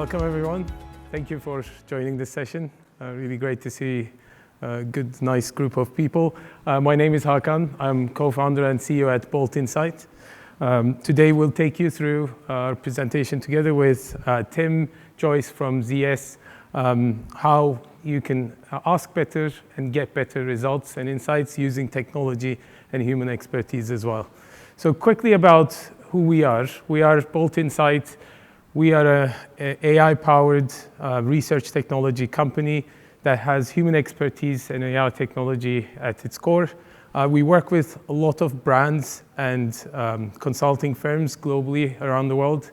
Welcome, everyone. Thank you for joining this session. Really great to see a good, nice group of people. My name is Hakan. I'm co-founder and CEO at BoltInsight. Today, we'll take you through our presentation together with Tim Joyce from ZS, how you can ask better and get better results and insights using technology and human expertise as well. So quickly about who we are. We are BoltInsight. We are an AI-powered research technology company that has human expertise and AI technology at its core. We work with a lot of brands and consulting firms globally around the world.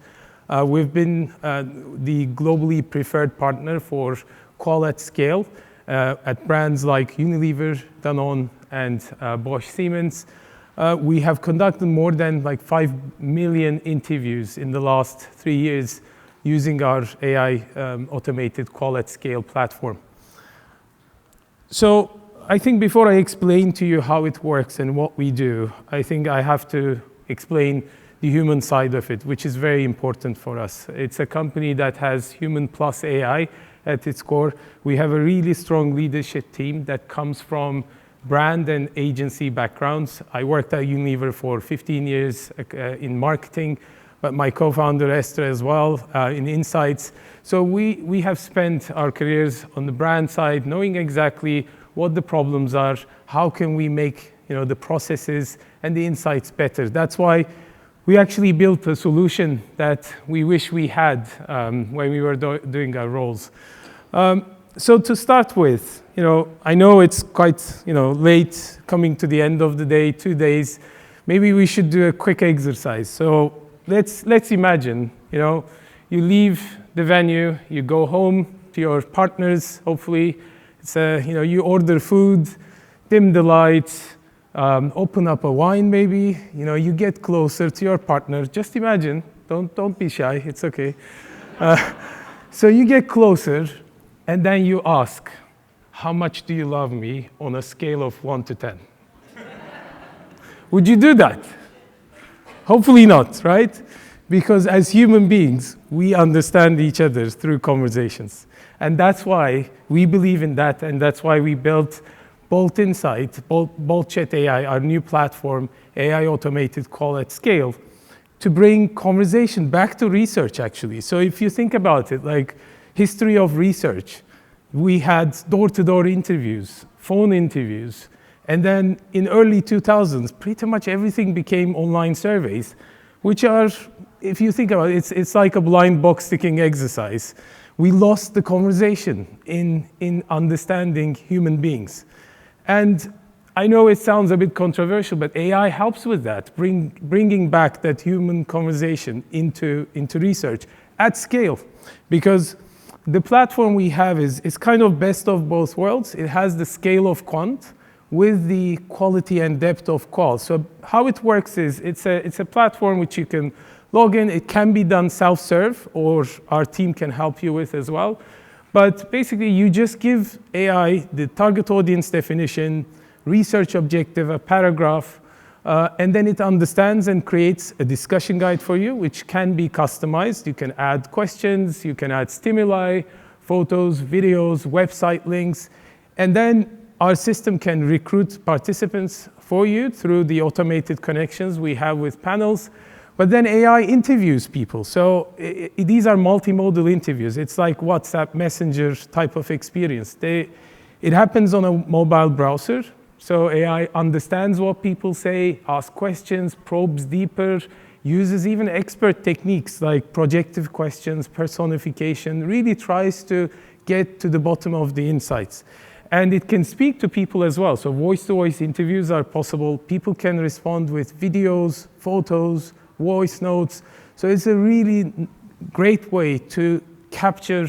We've been the globally preferred partner for qual at scale at brands like Unilever, Danone, and Bosch Siemens. We have conducted more than 5 million interviews in the last 3 years using our AI automated qual at scale platform. So I think before I explain to you how it works and what we do, I think I have to explain the human side of it, which is very important for us. It's a company that has human plus AI at its core. We have a really strong leadership team that comes from brand and agency backgrounds. I worked at Unilever for 15 years in marketing, but my co-founder Esther as well in insights. So we have spent our careers on the brand side, knowing exactly what the problems are, how can we make the processes and the insights better. That's why we actually built a solution that we wish we had when we were doing our roles. So to start with, I know it's quite late, coming to the end of the day, 2 days. Maybe we should do a quick exercise. So let's imagine, you leave the venue, you go home to your partners. Hopefully, it's you order food, dim the lights, open up a wine. Maybe you get closer to your partner. Just imagine. Don't be shy. It's okay. So you get closer. And then you ask, how much do you love me on a scale of 1 to 10? Would you do that? Hopefully not, right? Because as human beings, we understand each other through conversations. And that's why we believe in that, and that's why we built BoltInsight, BoltChatAI, our new platform, AI automated qual at scale, to bring conversation back to research, actually. So if you think about it, history of research, we had door-to-door interviews, phone interviews, and then in early 2000s, pretty much everything became online surveys, which are, if you think about it, it's like a blind box ticking exercise. We lost the conversation in understanding human beings. And I know it sounds a bit controversial, but AI helps with that, bringing back that human conversation into research at scale, because the platform we have is kind of best of both worlds. It has the scale of quant with the quality and depth of qual. So how it works is it's a platform which you can log in. It can be done self-serve, or our team can help you with as well. But basically, you just give AI the target audience definition, research objective, a paragraph, and then it understands and creates a discussion guide for you, which can be customized. You can add questions, you can add stimuli, photos, videos, website links, and then our system can recruit participants for you through the automated connections we have with panels. But then AI interviews people. So these are multimodal interviews. It's like WhatsApp Messenger type of experience. It happens on a mobile browser. So AI understands what people say, asks questions, probes deeper, uses even expert techniques like projective questions, personification, really tries to get to the bottom of the insights. And it can speak to people as well. So voice-to-voice interviews are possible. People can respond with videos, photos, voice notes. So it's a really great way to capture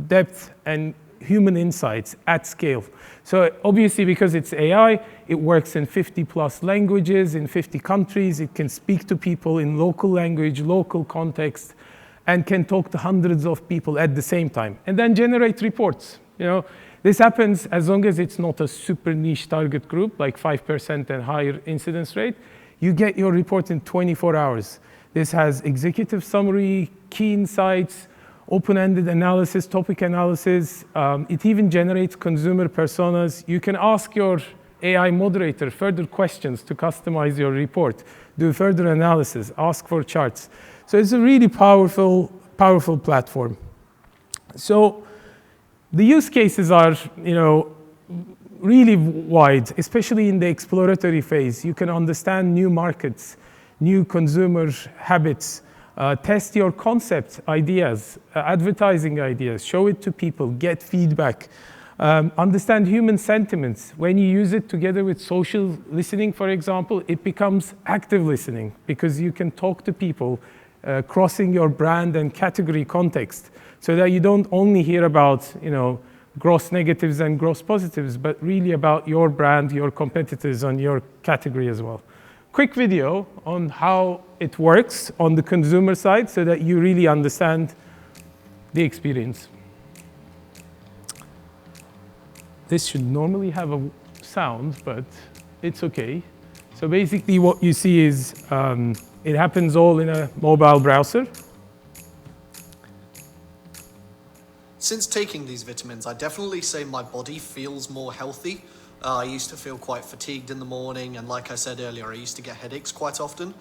depth and human insights at scale. So obviously, because it's AI, it works in 50+ languages, in 50 countries. It can speak to people in local language, local context, and can talk to hundreds of people at the same time, and then generate reports. This happens as long as it's not a super niche target group, like 5% and higher incidence rate. You get your report in 24 hours. This has executive summary, key insights, open-ended analysis, topic analysis. It even generates consumer personas. You can ask your AI moderator further questions to customize your report, do further analysis, ask for charts. So it's a really powerful platform. So the use cases are, really wide, especially in the exploratory phase. You can understand new markets, new consumer habits, test your concept ideas, advertising ideas, show it to people, get feedback, understand human sentiments. When you use it together with social listening, for example, it becomes active listening because you can talk to people crossing your brand and category context so that you don't only hear about, gross negatives and gross positives, but really about your brand, your competitors, and your category as well. Quick video on how it works on the consumer side so that you really understand the experience. This should normally have a sound, but it's okay. So basically what you see is it happens all in a mobile browser. Since taking these vitamins, I definitely say my body feels more healthy. I used to feel quite fatigued in the morning, and like I said earlier, I used to get headaches quite often.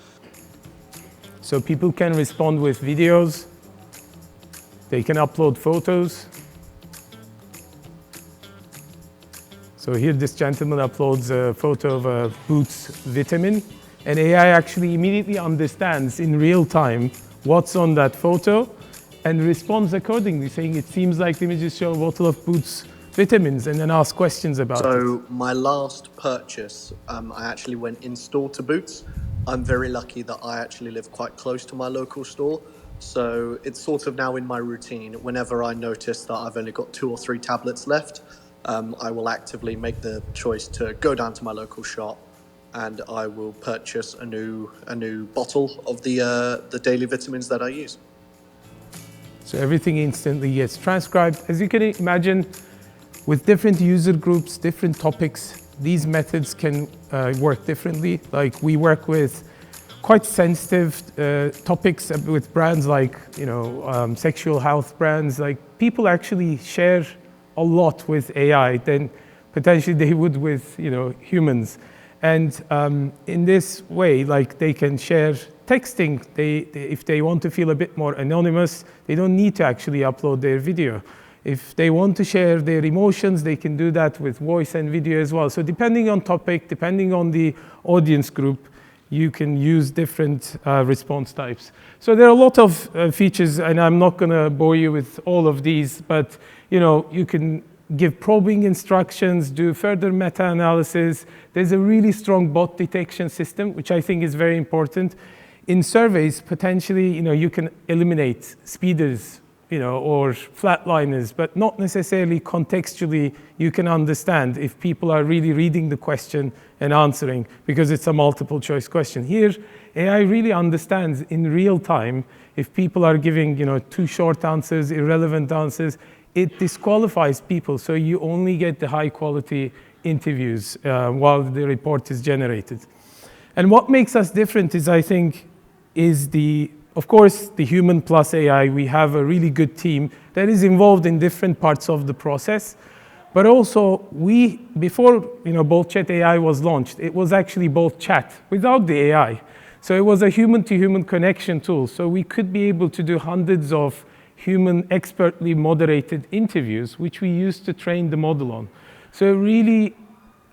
So people can respond with videos. They can upload photos. So here this gentleman uploads a photo of a Boots vitamin, and AI actually immediately understands in real time what's on that photo and responds accordingly, saying it seems like the images show a bottle of Boots vitamins, and then ask questions about it. So my last purchase, I actually went in store to Boots. I'm very lucky that I actually live quite close to my local store. So it's sort of now in my routine. Whenever I notice that I've only got 2 or 3 tablets left, I will actively make the choice to go down to my local shop and I will purchase a new bottle of the daily vitamins that I use. So everything instantly gets transcribed. As you can imagine, with different user groups, different topics, these methods can work differently. Like we work with quite sensitive topics with brands like, sexual health brands. Like people actually share a lot with AI than potentially they would with, humans. And in this way, like they can share texting. If they want to feel a bit more anonymous, they don't need to actually upload their video. If they want to share their emotions, they can do that with voice and video as well. So depending on topic, depending on the audience group, you can use different response types. So there are a lot of features, and I'm not going to bore you with all of these, but you can give probing instructions, do further meta-analysis. There's a really strong bot detection system, which I think is very important. In surveys, potentially, you can eliminate speeders, or flatliners, but not necessarily contextually you can understand if people are really reading the question and answering because it's a multiple choice question. Here, AI really understands in real time if people are giving, too short answers, irrelevant answers. It disqualifies people, so you only get the high quality interviews while the report is generated. And what makes us different is, I think, of course, the human plus AI. We have a really good team that is involved in different parts of the process. But also, before BoltChatAI was launched, it was actually BoltChat without the AI. So it was a human-to-human connection tool. So we could be able to do hundreds of human expertly moderated interviews, which we used to train the model on. So it really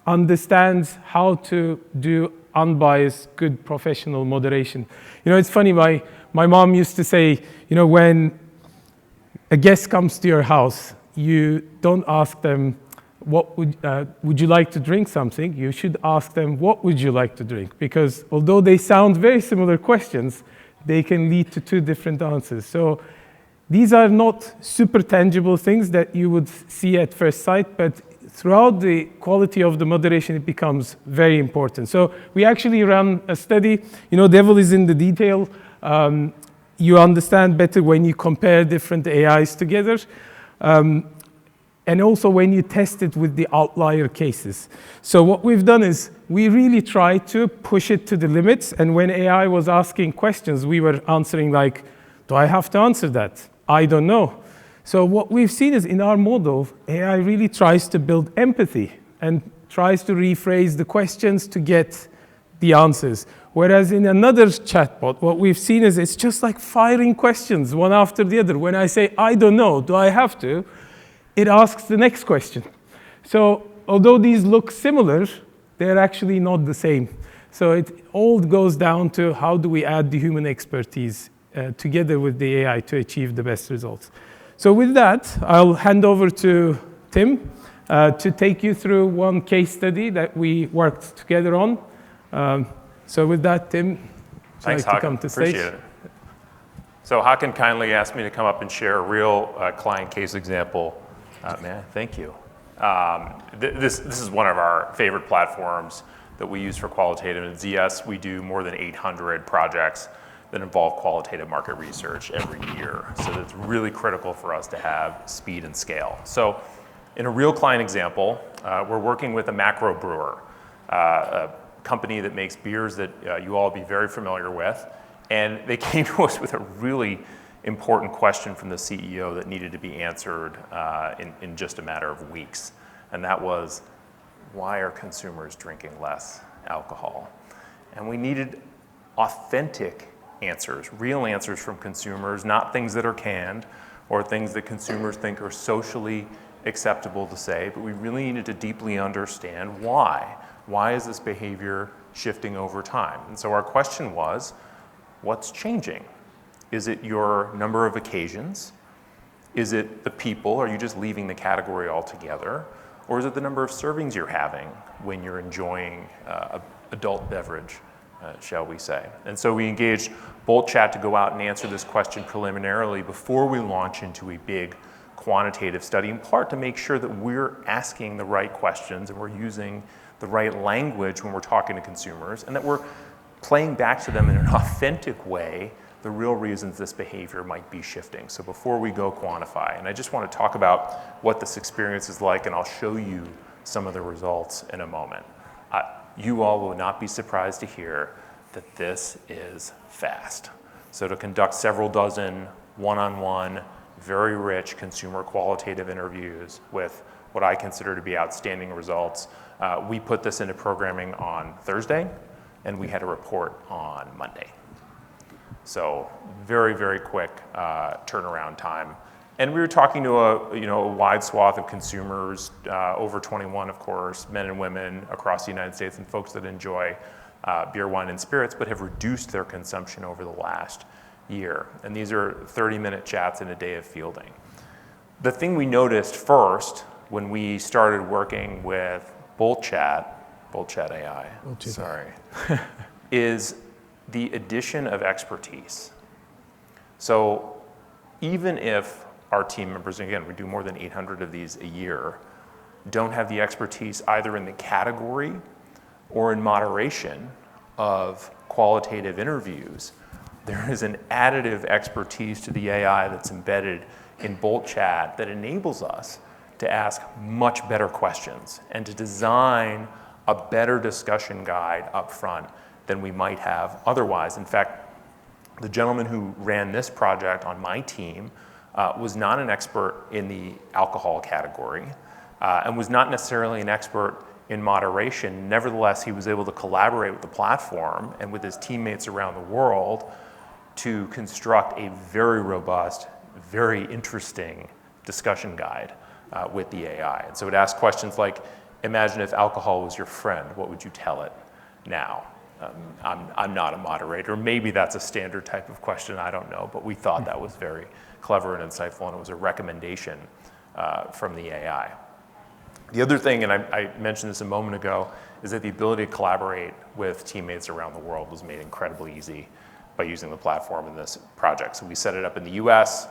understands how to do unbiased, good professional moderation. It's funny, my mom used to say, when a guest comes to your house, you don't ask them, would you like to drink something? You should ask them, what would you like to drink? Because although they sound very similar questions, they can lead to 2 different answers. So these are not super tangible things that you would see at first sight, but throughout the quality of the moderation, it becomes very important. So we actually ran a study. Devil is in the detail. You understand better when you compare different AIs together. And also when you test it with the outlier cases. So what we've done is we really try to push it to the limits. And when AI was asking questions, we were answering like, do I have to answer that? I don't know. So what we've seen is in our model, AI really tries to build empathy and tries to rephrase the questions to get the answers. Whereas in another chatbot, what we've seen is it's just like firing questions one after the other. When I say, I don't know, do I have to? It asks the next question. So although these look similar, they're actually not the same. So it all goes down to how do we add the human expertise together with the AI to achieve the best results. So with that, I'll hand over to Tim to take you through one case study that we worked together on. So with that, Tim, thanks, like Hakan. to come to stage. Appreciate it. So Hakan kindly asked me to come up and share a real client case example. Man, thank you. This is one of our favorite platforms that we use for qualitative. And at ZS, we do more than 800 projects that involve qualitative market research every year. So it's really critical for us to have speed and scale. So in a real client example, we're working with a macro brewer, a company that makes beers that you all be very familiar with. And they came to us with a really important question from the CEO that needed to be answered in just a matter of weeks. And that was, why are consumers drinking less alcohol? And we needed authentic answers, real answers from consumers, not things that are canned or things that consumers think are socially acceptable to say, but we really needed to deeply understand why. Why is this behavior shifting over time? And so our question was, what's changing? Is it your number of occasions? Is it the people? Are you just leaving the category altogether? Or is it the number of servings you're having when you're enjoying adult beverage, shall we say? And so we engaged BoltChat to go out and answer this question preliminarily before we launch into a big quantitative study, in part to make sure that we're asking the right questions and we're using the right language when we're talking to consumers, and that we're playing back to them in an authentic way the real reasons this behavior might be shifting. So before we go quantify, and I just want to talk about what this experience is like, and I'll show you some of the results in a moment. You all will not be surprised to hear that this is fast. So to conduct several dozen one-on-one, very rich consumer qualitative interviews with what I consider to be outstanding results, we put this into programming on Thursday, and we had a report on Monday. So very, very quick turnaround time. And we were talking to a wide swath of consumers, over 21, of course, men and women across the United States, and folks that enjoy beer, wine, and spirits, but have reduced their consumption over the last year. And these are 30-minute chats in a day of fielding. The thing we noticed first when we started working with BoltChatAI, sorry, is the addition of expertise. So even if our team members, and again, we do more than 800 of these a year, don't have the expertise either in the category or in moderation of qualitative interviews, there is an additive expertise to the AI that's embedded in BoltChat that enables us to ask much better questions and to design a better discussion guide up front than we might have otherwise. In fact, the gentleman who ran this project on my team was not an expert in the alcohol category and was not necessarily an expert in moderation. Nevertheless, he was able to collaborate with the platform and with his teammates around the world to construct a very robust, very interesting discussion guide with the AI. And so it asked questions like, imagine if alcohol was your friend, what would you tell it now? I'm not a moderator. Maybe that's a standard type of question, I don't know, but we thought that was very clever and insightful, and it was a recommendation from the AI. The other thing, and I mentioned this a moment ago, is that the ability to collaborate with teammates around the world was made incredibly easy by using the platform in this project. So we set it up in the US,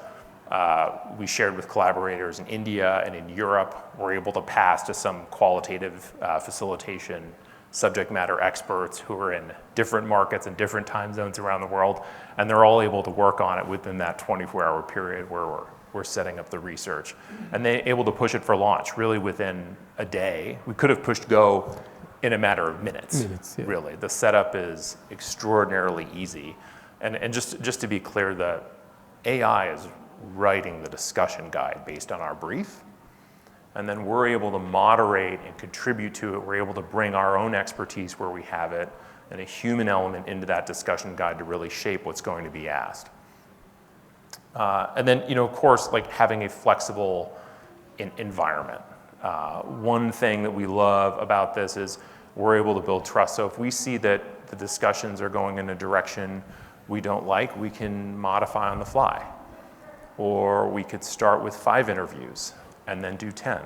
we shared with collaborators in India and in Europe. We're able to pass to some qualitative facilitation subject matter experts who are in different markets and different time zones around the world, and they're all able to work on it within that 24-hour period where we're setting up the research. And they're able to push it for launch really within a day. We could have pushed go in a matter of minutes, yeah. Really. The setup is extraordinarily easy. And just to be clear, the AI is writing the discussion guide based on our brief. And then we're able to moderate and contribute to it. We're able to bring our own expertise where we have it and a human element into that discussion guide to really shape what's going to be asked. And then, of course, like having a flexible environment. One thing that we love about this is we're able to build trust. So if we see that the discussions are going in a direction we don't like, we can modify on the fly. Or we could start with 5 interviews and then do 10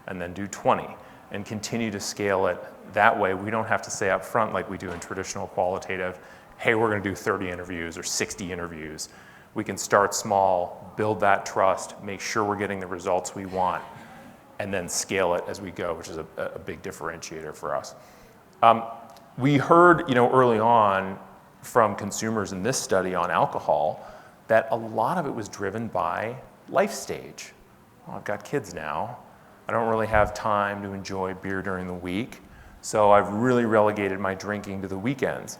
and then do 20 and continue to scale it that way. We don't have to say up front like we do in traditional qualitative, hey, we're going to do 30 interviews or 60 interviews. We can start small, build that trust, make sure we're getting the results we want, and then scale it as we go, which is a big differentiator for us. We heard, early on from consumers in this study on alcohol that a lot of it was driven by life stage. Well, I've got kids now. I don't really have time to enjoy beer during the week, so I've really relegated my drinking to the weekends.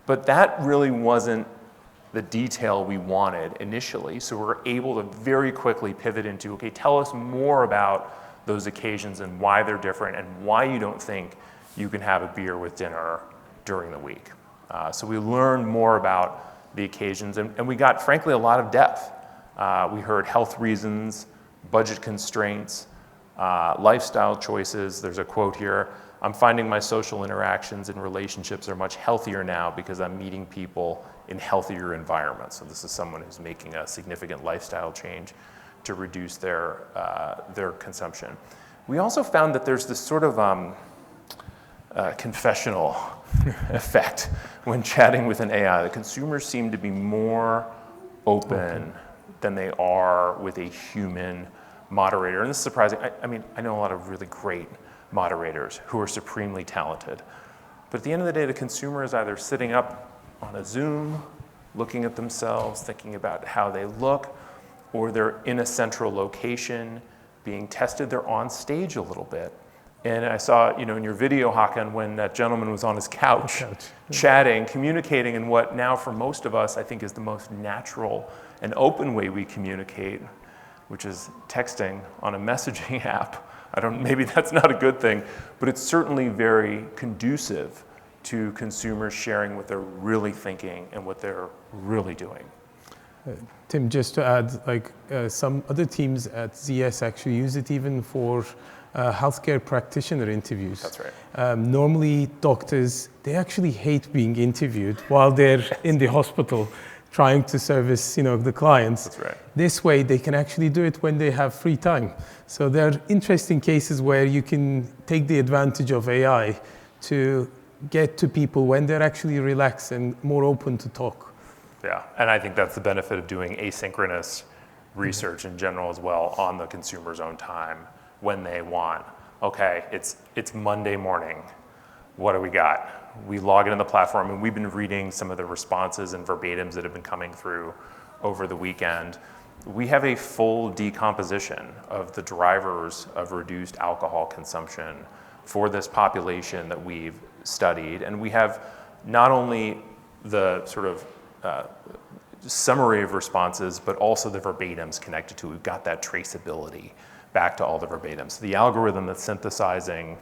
But that really wasn't the detail we wanted initially, so we're able to very quickly pivot into, okay, tell us more about those occasions and why they're different and why you don't think you can have a beer with dinner during the week. So we learned more about the occasions, and we got, frankly, a lot of depth. We heard health reasons, budget constraints, lifestyle choices. There's a quote here, I'm finding my social interactions and relationships are much healthier now because I'm meeting people in healthier environments. So this is someone who's making a significant lifestyle change to reduce their consumption. We also found that there's this sort of confessional effect when chatting with an AI. The consumers seem to be more open than they are with a human moderator. And this is surprising. I know a lot of really great moderators who are supremely talented. But at the end of the day, the consumer is either sitting up on a Zoom, looking at themselves, thinking about how they look, or they're in a central location being tested. They're on stage a little bit. And I saw, in your video, Hakan, when that gentleman was on his couch, chatting, communicating in what now for most of us, I think is the most natural and open way we communicate, which is texting on a messaging app. Maybe that's not a good thing, but it's certainly very conducive to consumers sharing what they're really thinking and what they're really doing. Tim, just to add, some other teams at ZS actually use it even for healthcare practitioner interviews. That's right. Normally, doctors, they actually hate being interviewed while they're in the hospital trying to service, the clients. That's right. This way, they can actually do it when they have free time. So there are interesting cases where you can take the advantage of AI to get to people when they're actually relaxed and more open to talk. Yeah, and I think that's the benefit of doing asynchronous research in general as well on the consumer's own time when they want. Okay, it's Monday morning. What do we got? We log into the platform, and we've been reading some of the responses and verbatims that have been coming through over the weekend. We have a full decomposition of the drivers of reduced alcohol consumption for this population that we've studied. And we have not only the sort of summary of responses, but also the verbatims connected to it. We've got that traceability back to all the verbatims. The algorithm that's synthesizing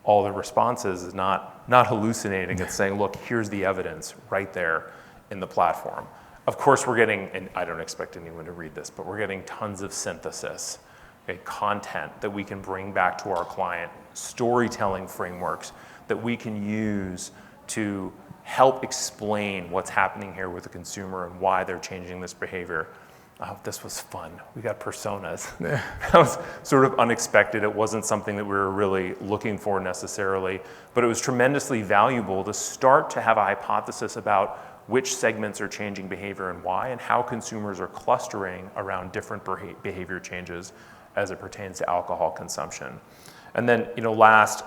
all the responses is not hallucinating. It's saying, look, here's the evidence right there in the platform. Of course, we're getting, and I don't expect anyone to read this, but we're getting tons of synthesis, content that we can bring back to our client, storytelling frameworks that we can use to help explain what's happening here with the consumer and why they're changing this behavior. This was fun. We got personas. Yeah. That was sort of unexpected. It wasn't something that we were really looking for necessarily, but it was tremendously valuable to start to have a hypothesis about which segments are changing behavior and why, and how consumers are clustering around different behavior changes as it pertains to alcohol consumption. And then, last,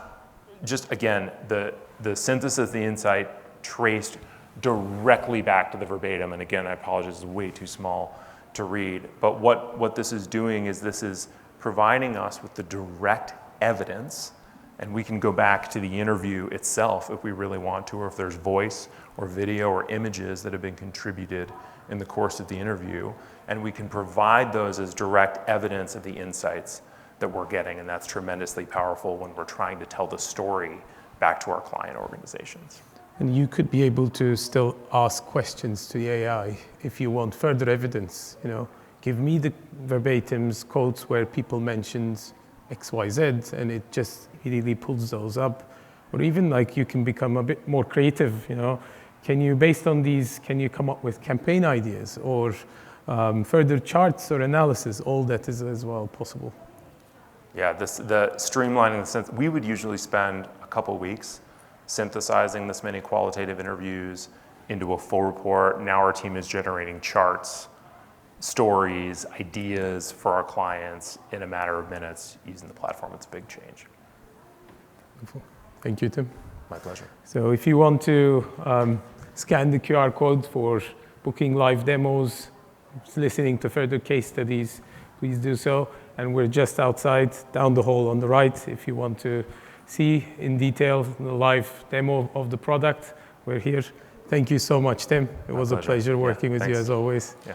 just again, the synthesis, the insight traced directly back to the verbatim. And again, I apologize, it's way too small to read. But what this is doing is this is providing us with the direct evidence And we can go back to the interview itself if we really want to, or if there's voice or video or images that have been contributed in the course of the interview, and we can provide those as direct evidence of the insights that we're getting, and that's tremendously powerful when we're trying to tell the story back to our client organizations. And you could be able to still ask questions to the AI if you want further evidence. Give me the verbatims, quotes where people mentioned XYZ, and it just immediately pulls those up. Or even you can become a bit more creative. Can you, based on these, can you come up with campaign ideas or further charts or analysis? All that is as well possible. Yeah, the streamlining, the sense, we would usually spend a couple weeks synthesizing this many qualitative interviews into a full report. Now our team is generating charts, stories, ideas for our clients in a matter of minutes using the platform. It's a big change. Wonderful. Thank you, Tim. My pleasure. So if you want to scan the QR code for booking live demos, listening to further case studies, please do so. And we're just outside, down the hall on the right. If you want to see in detail the live demo of the product, we're here. Thank you so much, Tim. It was a pleasure working with you as always. Yeah.